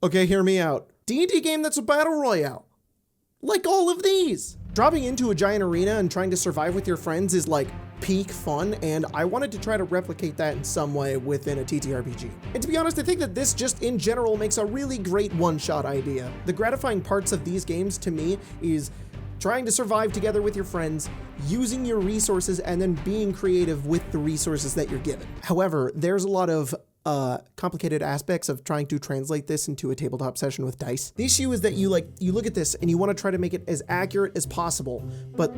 Okay, hear me out. D&D game that's a battle royale. Like all of these. Dropping into a giant arena and trying to survive with your friends is like peak fun, and I wanted to try to replicate that in some way within a TTRPG. And to be honest, I think that this just in general makes a really great one-shot idea. The gratifying parts of these games to me is trying to survive together with your friends, using your resources, and then being creative with the resources that you're given. However, there's a lot of complicated aspects of trying to translate this into a tabletop session with dice. The issue is that you look at this and you want to try to make it as accurate as possible, but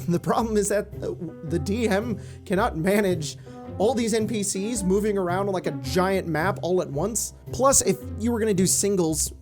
the problem is that the DM cannot manage all these NPCs moving around on like a giant map all at once. Plus, if you were going to do singles,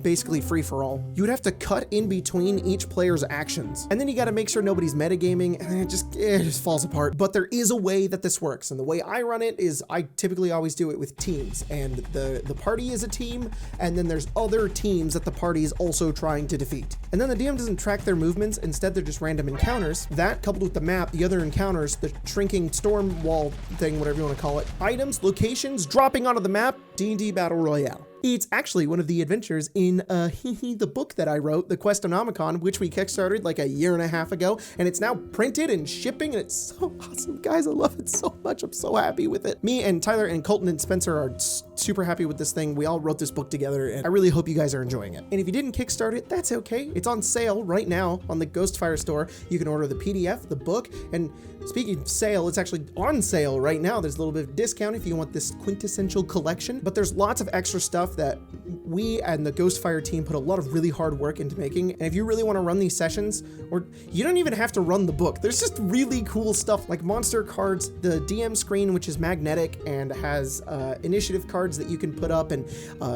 basically free for all, you would have to cut in between each player's actions. And then you got to make sure nobody's metagaming, and it just falls apart. But there is a way that this works. And the way I run it is I typically always do it with teams, and the party is a team, and then there's other teams that the party is also trying to defeat. And then the DM doesn't track their movements. Instead, they're just random encounters. That coupled with the map, the other encounters, the shrinking storm wall thing, whatever you want to call it, items, locations, dropping onto the map, D&D Battle Royale. It's actually one of the adventures in the book that I wrote, The Questonomicon, which we kickstarted like a year and a half ago, and it's now printed and shipping, and it's so awesome, guys. I love it so much. I'm so happy with it. Me and Tyler and Colton and Spencer are super happy with this thing. We all wrote this book together, and I really hope you guys are enjoying it. And if you didn't kickstart it, that's okay. It's on sale right now on the Ghostfire store. You can order the PDF, the book, and speaking of sale, it's actually on sale right now. There's a little bit of discount if you want this quintessential collection, but there's lots of extra stuff that we and the Ghostfire team put a lot of really hard work into making. And if you really want to run these sessions, or you don't even have to run the book, there's just really cool stuff like monster cards, the DM screen, which is magnetic and has initiative cards that you can put up, and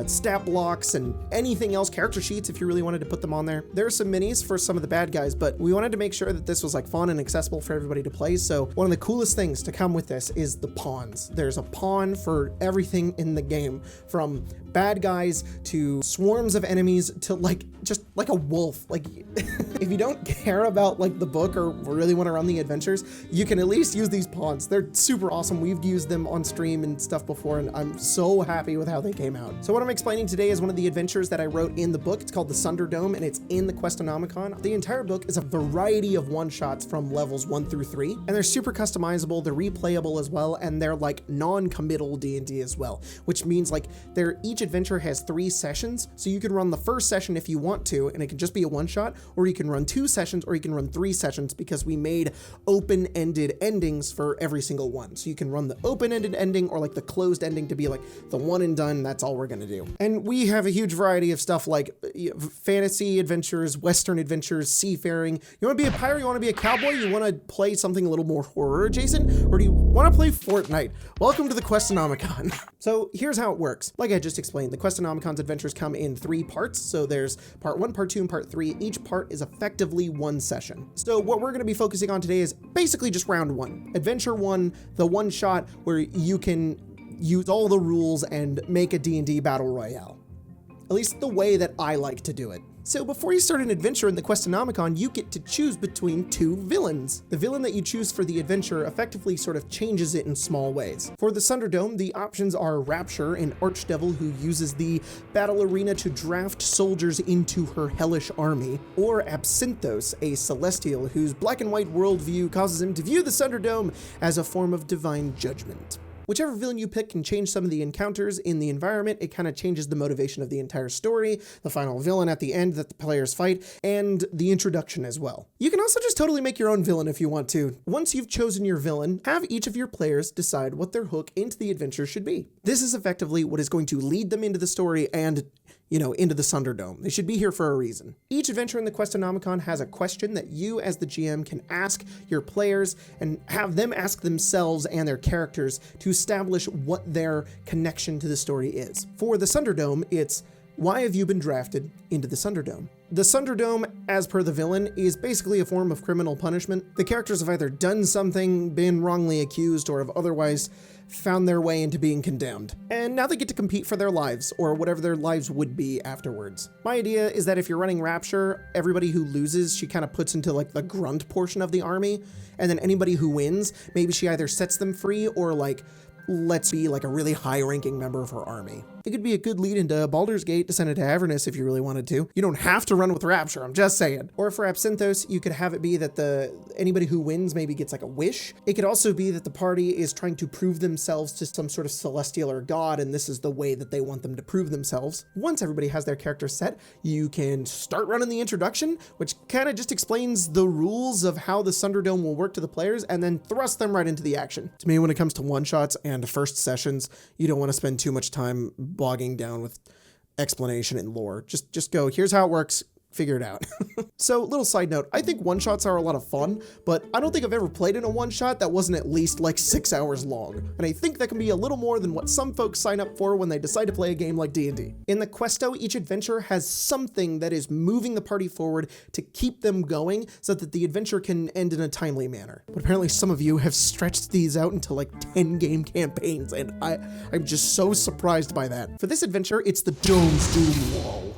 stat blocks and anything else, character sheets if you really wanted to put them on there. There are some minis for some of the bad guys, but we wanted to make sure that this was like fun and accessible for everybody to play. So one of the coolest things to come with this is the pawns. There's a pawn for everything in the game, from bad guys to swarms of enemies to just like a wolf. Like if you don't care about like the book or really want to run the adventures, you can at least use these pawns. They're super awesome. We've used them on stream and stuff before, and I'm so happy with how they came out. So what I'm explaining today is one of the adventures that I wrote in the book. It's called the Sunderdome, and it's in the Questonomicon. The entire book is a variety of one-shots from levels 1 through 3, and they're super customizable, they're replayable as well, and they're like non-committal D&D as well, which means like each adventure has 3 sessions, so you can run the first session if you want to, and it can just be a one-shot, or you can run 2 sessions, or you can run 3 sessions, because we made open-ended endings for every single one. So you can run the open-ended ending or like the closed ending to be like the one and done, that's all we're gonna do. And we have a huge variety of stuff like fantasy adventures, western adventures, seafaring. You wanna be a pirate, you wanna be a cowboy, you wanna play something a little more horror adjacent, or do you wanna play Fortnite? Welcome to the Questonomicon. So here's how it works. Like I just explained, the Questonomicon's adventures come in 3 parts. So there's part 1, part 2, and part 3. Each part is effectively 1 session. So what we're gonna be focusing on today is basically just round 1. Adventure 1, the one shot where you can use all the rules and make a D&D battle royale. At least the way that I like to do it. So before you start an adventure in the Questonomicon, you get to choose between 2 villains. The villain that you choose for the adventure effectively sort of changes it in small ways. For the Sunderdome, the options are Rapture, an archdevil who uses the battle arena to draft soldiers into her hellish army, or Absinthos, a celestial whose black and white worldview causes him to view the Sunderdome as a form of divine judgment. Whichever villain you pick can change some of the encounters in the environment. It kind of changes the motivation of the entire story, the final villain at the end that the players fight, and the introduction as well. You can also just totally make your own villain if you want to. Once you've chosen your villain, have each of your players decide what their hook into the adventure should be. This is effectively what is going to lead them into the story and into the Sunderdome. They should be here for a reason. Each adventure in the Questonomicon has a question that you as the GM can ask your players and have them ask themselves and their characters to establish what their connection to the story is. For the Sunderdome, it's, why have you been drafted into the Sunderdome? The Sunderdome, as per the villain, is basically a form of criminal punishment. The characters have either done something, been wrongly accused, or have otherwise found their way into being condemned. And now they get to compete for their lives, or whatever their lives would be afterwards. My idea is that if you're running Rapture, everybody who loses, she kind of puts into like the grunt portion of the army, and then anybody who wins, maybe she either sets them free or like lets be like a really high-ranking member of her army. It could be a good lead into Baldur's Gate, Descent into Avernus if you really wanted to. You don't have to run with Rapture, I'm just saying. Or for Absinthos, you could have it be that anybody who wins maybe gets like a wish. It could also be that the party is trying to prove themselves to some sort of celestial or god, and this is the way that they want them to prove themselves. Once everybody has their character set, you can start running the introduction, which kind of just explains the rules of how the Thunderdome will work to the players, and then thrust them right into the action. To me, when it comes to one-shots and first sessions, you don't want to spend too much time bogging down with explanation and lore. Just go, here's how it works, figure it out. So, little side note, I think one-shots are a lot of fun, but I don't think I've ever played in a one-shot that wasn't at least like 6 hours long. And I think that can be a little more than what some folks sign up for when they decide to play a game like D&D. In the Questo, each adventure has something that is moving the party forward to keep them going so that the adventure can end in a timely manner. But apparently some of you have stretched these out into like 10 game campaigns, and I'm just so surprised by that. For this adventure, it's the Dome's Doom Wall.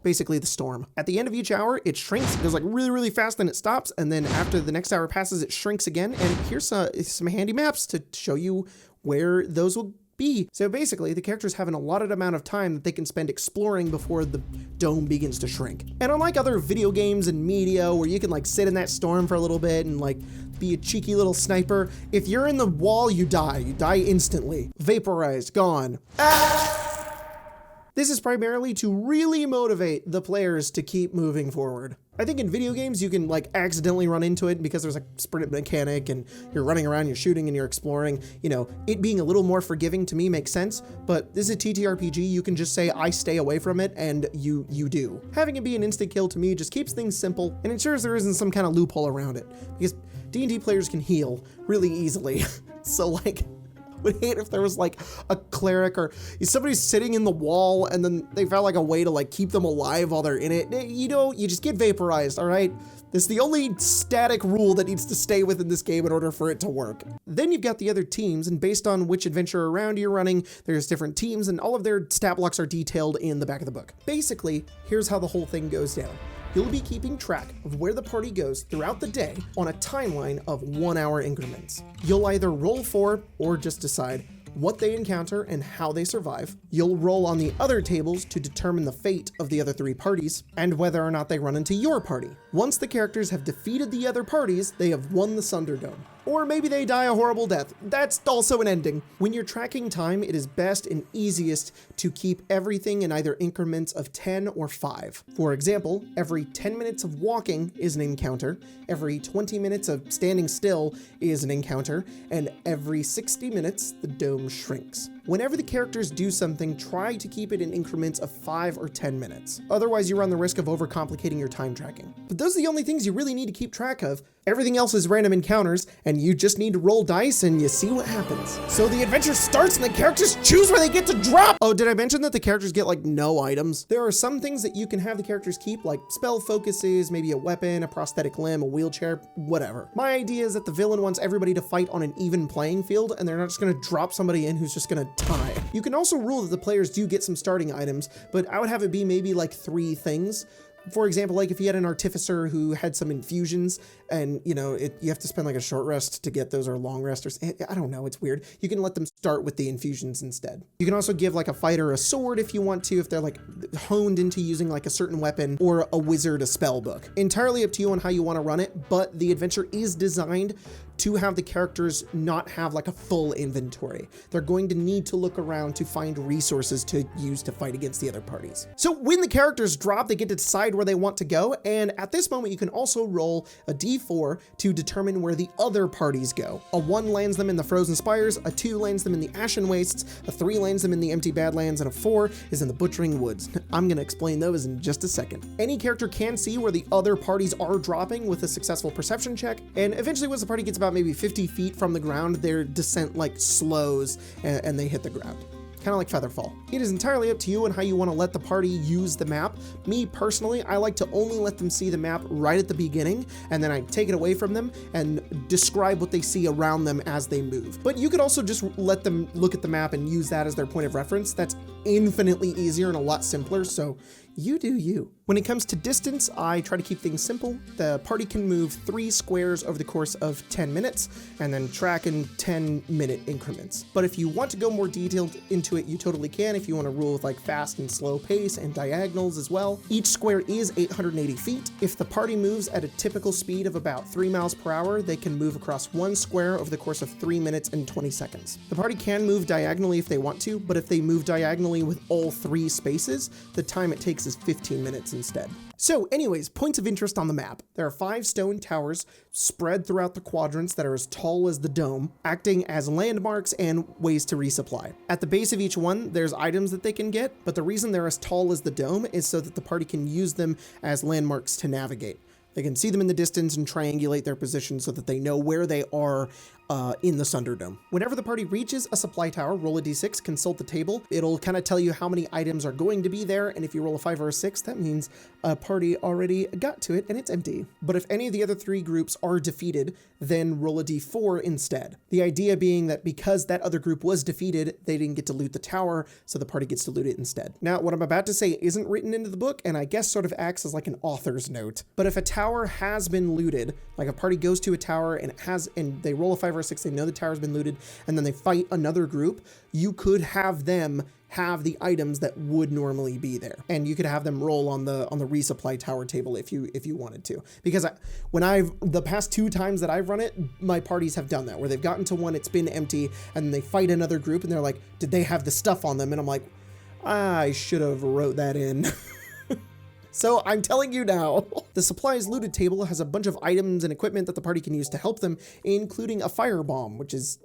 Basically the storm. At the end of each hour, it shrinks, it goes like really, really fast, then it stops, and then after the next hour passes, it shrinks again, and here's some handy maps to show you where those will be. So basically, the characters have an allotted amount of time that they can spend exploring before the dome begins to shrink. And unlike other video games and media where you can like sit in that storm for a little bit and like be a cheeky little sniper, if you're in the wall, you die instantly. Vaporized, gone. This is primarily to really motivate the players to keep moving forward. I think in video games, you can like accidentally run into it because there's a sprint mechanic and you're running around, you're shooting and you're exploring. You know, it being a little more forgiving to me makes sense, but this is a TTRPG. You can just say, I stay away from it, and you do. Having it be an instant kill to me just keeps things simple and ensures there isn't some kind of loophole around it, because D&D players can heal really easily. So like, would hate if there was like a cleric or somebody's sitting in the wall and then they found like a way to like keep them alive while they're in it. You know, you just get vaporized, all right? This is the only static rule that needs to stay within this game in order for it to work. Then you've got the other teams, and based on which adventure around you're running, there's different teams, and all of their stat blocks are detailed in the back of the book. Basically, here's how the whole thing goes down. You'll be keeping track of where the party goes throughout the day on a timeline of 1 hour increments. You'll either roll for or just decide what they encounter and how they survive. You'll roll on the other tables to determine the fate of the other 3 parties and whether or not they run into your party. Once the characters have defeated the other parties, they have won the Thunderdome. Or maybe they die a horrible death. That's also an ending. When you're tracking time, it is best and easiest to keep everything in either increments of 10 or 5. For example, every 10 minutes of walking is an encounter, every 20 minutes of standing still is an encounter, and every 60 minutes, the dome shrinks. Whenever the characters do something, try to keep it in increments of 5 or 10 minutes. Otherwise, you run the risk of overcomplicating your time tracking. But those are the only things you really need to keep track of. Everything else is random encounters, and you just need to roll dice and you see what happens. So the adventure starts and the characters choose where they get to drop! Oh, did I mention that the characters get like no items? There are some things that you can have the characters keep, like spell focuses, maybe a weapon, a prosthetic limb, a wheelchair, whatever. My idea is that the villain wants everybody to fight on an even playing field, and they're not just gonna drop somebody in who's just gonna die. You can also rule that the players do get some starting items, but I would have it be maybe like 3 things. For example, like if you had an artificer who had some infusions and, you know, you have to spend like a short rest to get those or a long rest, or I don't know, it's weird. You can let them start with the infusions instead. You can also give like a fighter a sword if you want to, if they're like honed into using like a certain weapon, or a wizard a spell book. Entirely up to you on how you want to run it, but the adventure is designed to have the characters not have like a full inventory. They're going to need to look around to find resources to use to fight against the other parties. So when the characters drop, they get to decide where they want to go, and at this moment you can also roll a d4 to determine where the other parties go. A 1 lands them in the Frozen Spires, a 2 lands them in the Ashen Wastes, a 3 lands them in the Empty Badlands, and a 4 is in the Butchering Woods. I'm gonna explain those in just a second. Any character can see where the other parties are dropping with a successful perception check, and eventually once the party gets about maybe 50 feet from the ground, their descent like slows and they hit the ground. Kind of like Featherfall. It is entirely up to you on how you want to let the party use the map. Me personally, I like to only let them see the map right at the beginning, and then I take it away from them and describe what they see around them as they move. But you could also just let them look at the map and use that as their point of reference. That's infinitely easier and a lot simpler, so you do you. When it comes to distance, I try to keep things simple. The party can move 3 squares over the course of 10 minutes, and then track in 10-minute increments. But if you want to go more detailed into it, you totally can. If you want to rule with like fast and slow pace and diagonals as well. Each square is 880 feet. If the party moves at a typical speed of about 3 miles per hour, they can move across 1 square over the course of 3 minutes and 20 seconds. The party can move diagonally if they want to, but if they move diagonally with all 3 spaces, the time it takes is 15 minutes instead. So anyways, points of interest on the map. There are 5 stone towers spread throughout the quadrants that are as tall as the dome, acting as landmarks and ways to resupply. At the base of each one, there's items that they can get, but the reason they're as tall as the dome is so that the party can use them as landmarks to navigate. They can see them in the distance and triangulate their position so that they know where they are in the Thunderdome. Whenever the party reaches a supply tower, roll a d6, consult the table. It'll kind of tell you how many items are going to be there, and if you roll a 5 or a 6, that means a party already got to it and it's empty. But if any of the other 3 groups are defeated, then roll a d4 instead. The idea being that because that other group was defeated, they didn't get to loot the tower, so the party gets to loot it instead. Now, what I'm about to say isn't written into the book, and I guess sort of acts as like an author's note. But if a tower has been looted, like a party goes to a tower and they roll a 5 or a 6, they know the tower's been looted, and then they fight another group, you could have them have the items that would normally be there, and you could have them roll on the resupply tower table if you wanted to. Because the past 2 times that I've run it, my parties have done that, where they've gotten to one, it's been empty, and then they fight another group, and they're like, did they have the stuff on them? And I'm like, I should have wrote that in. So I'm telling you now. The supplies looted table has a bunch of items and equipment that the party can use to help them, including a fire bomb, which is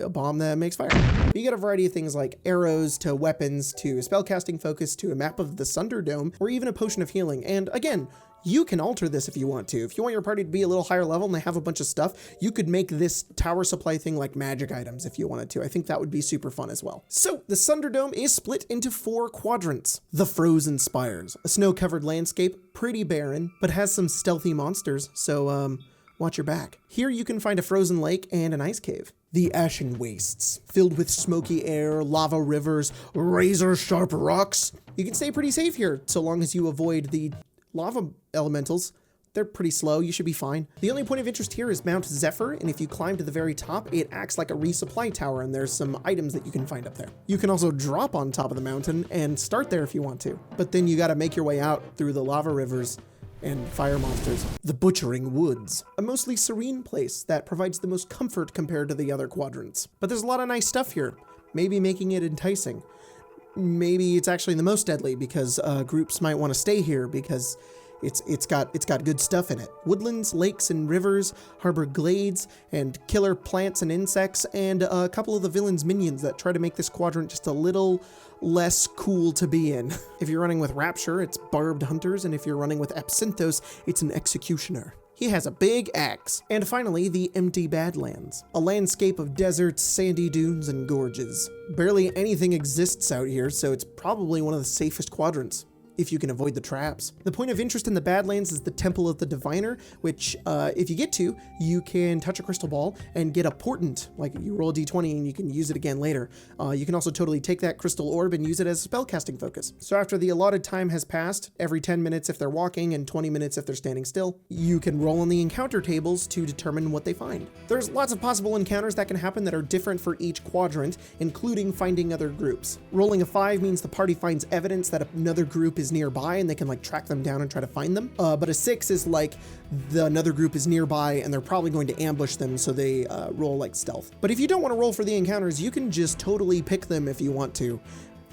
a bomb that makes fire. You get a variety of things like arrows to weapons to spellcasting focus to a map of the Thunderdome, or even a potion of healing. And again, you can alter this if you want to. If you want your party to be a little higher level and they have a bunch of stuff, you could make this tower supply thing like magic items if you wanted to. I think that would be super fun as well. So the Thunderdome is split into 4 quadrants. The Frozen Spires, a snow-covered landscape, pretty barren, but has some stealthy monsters, so watch your back. Here you can find a frozen lake and an ice cave. The Ashen Wastes, filled with smoky air, lava rivers, razor-sharp rocks. You can stay pretty safe here, so long as you avoid the lava elementals. They're pretty slow, you should be fine. The only point of interest here is Mount Zephyr, and if you climb to the very top, it acts like a resupply tower, and there's some items that you can find up there. You can also drop on top of the mountain and start there if you want to, but then you gotta make your way out through the lava rivers and fire monsters. The Butchering Woods, a mostly serene place that provides the most comfort compared to the other quadrants. But there's a lot of nice stuff here, maybe making it enticing. Maybe it's actually the most deadly because groups might want to stay here because it's got good stuff in it. Woodlands, lakes, and rivers harbor glades and killer plants and insects, and a couple of the villain's minions that try to make this quadrant just a little less cool to be in. If you're running with Rapture, it's barbed hunters, and if you're running with Absinthos, it's an executioner. He has a big axe. And finally, the Empty Badlands, a landscape of deserts, sandy dunes, and gorges. Barely anything exists out here, so it's probably one of the safest quadrants, if you can avoid the traps. The point of interest in the Badlands is the Temple of the Diviner, which if you get to, you can touch a crystal ball and get a portent. Like you roll a d20 and you can use it again later. You can also totally take that crystal orb and use it as a spellcasting focus. So after the allotted time has passed, every 10 minutes if they're walking and 20 minutes if they're standing still, you can roll on the encounter tables to determine what they find. There's lots of possible encounters that can happen that are different for each quadrant, including finding other groups. Rolling a 5 means the party finds evidence that another group is nearby and they can like track them down and try to find them. But a 6 is like another group is nearby and they're probably going to ambush them, so they roll like stealth. But if you don't want to roll for the encounters, you can just totally pick them if you want to.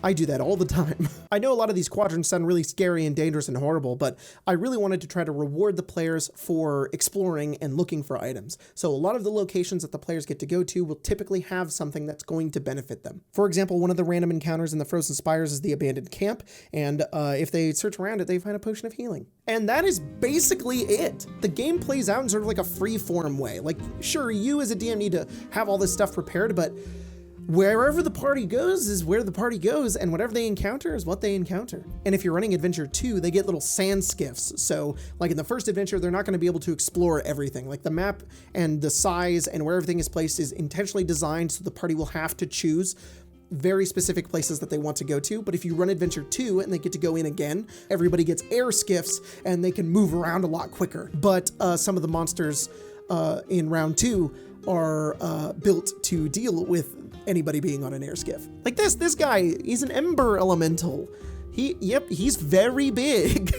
I do that all the time. I know a lot of these quadrants sound really scary and dangerous and horrible, but I really wanted to try to reward the players for exploring and looking for items. So a lot of the locations that the players get to go to will typically have something that's going to benefit them. For example, one of the random encounters in the Frozen Spires is the abandoned camp, and if they search around it, they find a potion of healing. And that is basically it. The game plays out in sort of like a free-form way. Like, sure, you as a DM need to have all this stuff prepared, but wherever the party goes is where the party goes, and whatever they encounter is what they encounter. And if you're running Adventure 2, they get little sand skiffs. So like in the first adventure, they're not going to be able to explore everything. Like the map and the size and where everything is placed is intentionally designed so the party will have to choose very specific places that they want to go to. But if you run Adventure 2 and they get to go in again, everybody gets air skiffs and they can move around a lot quicker. But some of the monsters in round 2 are built to deal with anybody being on an air skiff. Like this guy, he's an ember elemental. He's very big.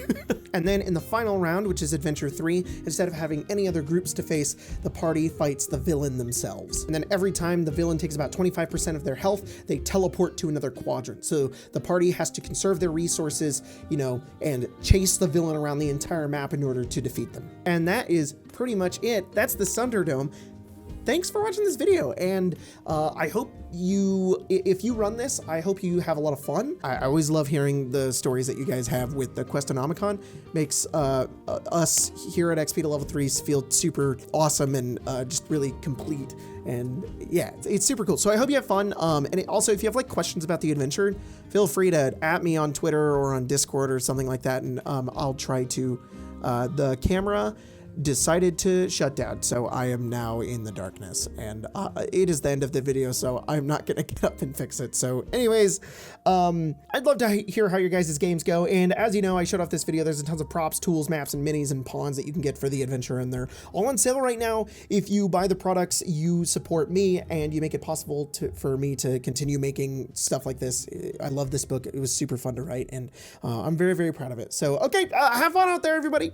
And then in the final round, which is Adventure 3, instead of having any other groups to face, the party fights the villain themselves. And then every time the villain takes about 25% of their health, they teleport to another quadrant. So the party has to conserve their resources, you know, and chase the villain around the entire map in order to defeat them. And that is pretty much it. That's the Thunderdome. Thanks for watching this video, and I hope if you run this, I hope you have a lot of fun. I always love hearing the stories that you guys have with the Questonomicon. Makes us here at XP to Level 3s feel super awesome and just really complete. And yeah, it's super cool. So I hope you have fun. And also, if you have like questions about the adventure, feel free to @ me on Twitter or on Discord or something like that, and I'll try to. The camera decided to shut down, so I am now in the darkness, and it is the end of the video, so I'm not gonna get up and fix it. So anyways, I'd love to hear how your guys' games go, and as you know, I showed off this video, there's tons of props, tools, maps, and minis and pawns that you can get for the adventure, and they're all on sale right now. If you buy the products, you support me, and you make it possible for me to continue making stuff like this. I love this book. It was super fun to write, and I'm very, very proud of it. So okay, have fun out there, everybody.